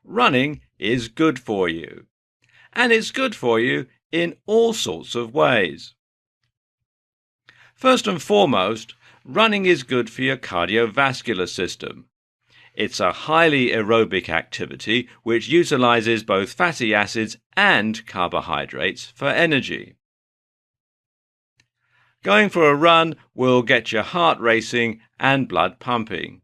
Running is good for you. And it's good for you in all sorts of ways. First and foremost, running is good for your cardiovascular system. It's a highly aerobic activity which utilizes both fatty acids and carbohydrates for energy. Going for a run will get your heart racing and blood pumping.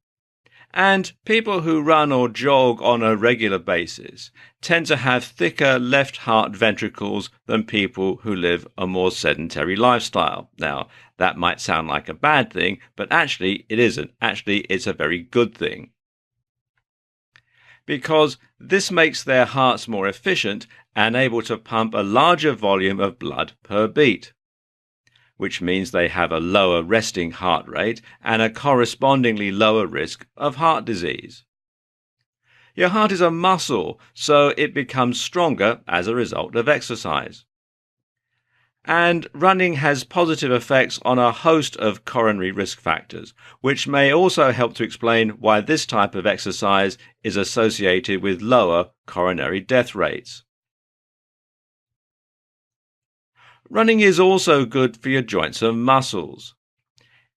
And people who run or jog on a regular basis tend to have thicker left heart ventricles than people who live a more sedentary lifestyle. Now, that might sound like a bad thing, but actually it isn't. Actually, it's a very good thing. Because this makes their hearts more efficient and able to pump a larger volume of blood per beat, which means they have a lower resting heart rate and a correspondingly lower risk of heart disease. Your heart is a muscle, so it becomes stronger as a result of exercise. And running has positive effects on a host of coronary risk factors, which may also help to explain why this type of exercise is associated with lower coronary death rates. Running is also good for your joints and muscles.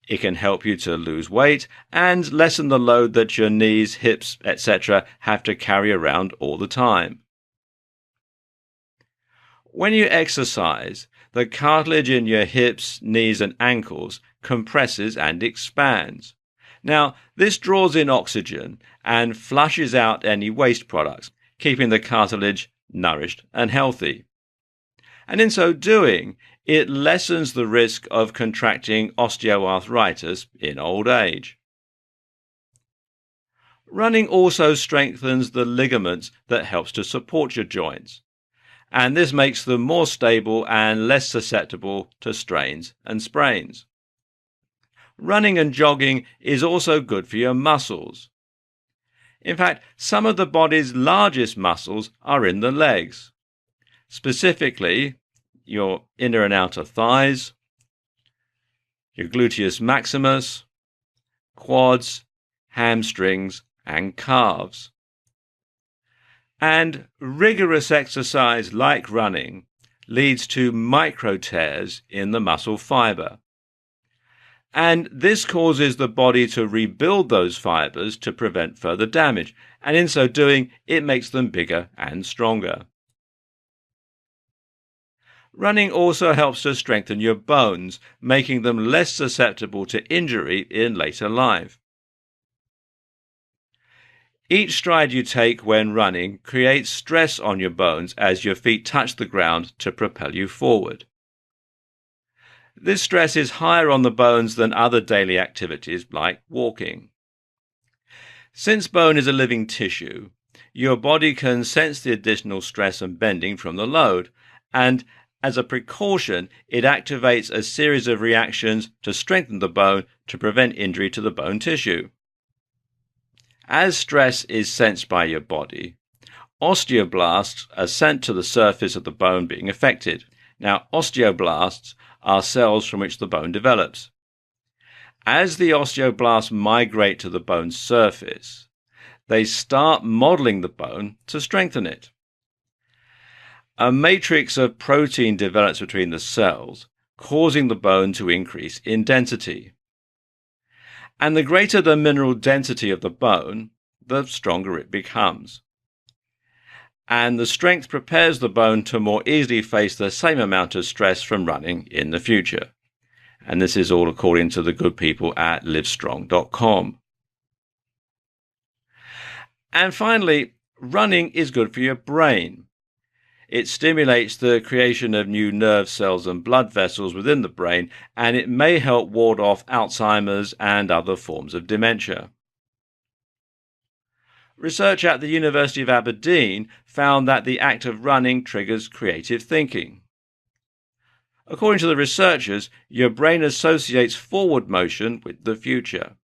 It can help you to lose weight and lessen the load that your knees, hips, etc. have to carry around all the time. When you exercise, the cartilage in your hips, knees and ankles compresses and expands. Now, this draws in oxygen and flushes out any waste products, keeping the cartilage nourished and healthy. And in so doing, it lessens the risk of contracting osteoarthritis in old age. Running also strengthens the ligaments that helps to support your joints, and this makes them more stable and less susceptible to strains and sprains. Running and jogging is also good for your muscles. In fact, some of the body's largest muscles are in the legs. Specifically, your inner and outer thighs, your gluteus maximus, quads, hamstrings, and calves. And rigorous exercise like running leads to micro tears in the muscle fiber. And this causes the body to rebuild those fibers to prevent further damage, and in so doing, it makes them bigger and stronger. Running also helps to strengthen your bones, making them less susceptible to injury in later life. Each stride you take when running creates stress on your bones as your feet touch the ground to propel you forward. This stress is higher on the bones than other daily activities like walking. Since bone is a living tissue, your body can sense the additional stress and bending from the load, and as a precaution, it activates a series of reactions to strengthen the bone to prevent injury to the bone tissue. As stress is sensed by your body, osteoblasts are sent to the surface of the bone being affected. Now, osteoblasts are cells from which the bone develops. As the osteoblasts migrate to the bone's surface, they start modeling the bone to strengthen it. A matrix of protein develops between the cells, causing the bone to increase in density. And the greater the mineral density of the bone, the stronger it becomes. And the strength prepares the bone to more easily face the same amount of stress from running in the future. And this is all according to the good people at livestrong.com. And finally, running is good for your brain. It stimulates the creation of new nerve cells and blood vessels within the brain, and it may help ward off Alzheimer's and other forms of dementia. Research at the University of Aberdeen found that the act of running triggers creative thinking. According to the researchers, your brain associates forward motion with the future.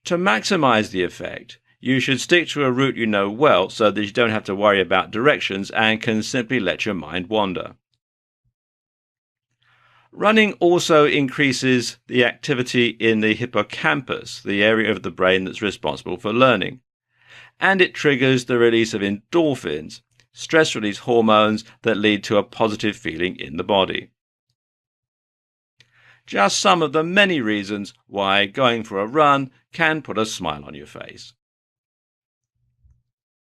To maximize the effect, you should stick to a route you know well so that you don't have to worry about directions and can simply let your mind wander. Running also increases the activity in the hippocampus, the area of the brain that's responsible for learning. and it triggers the release of endorphins, stress release hormones that lead to a positive feeling in the body. Just some of the many reasons why going for a run can put a smile on your face.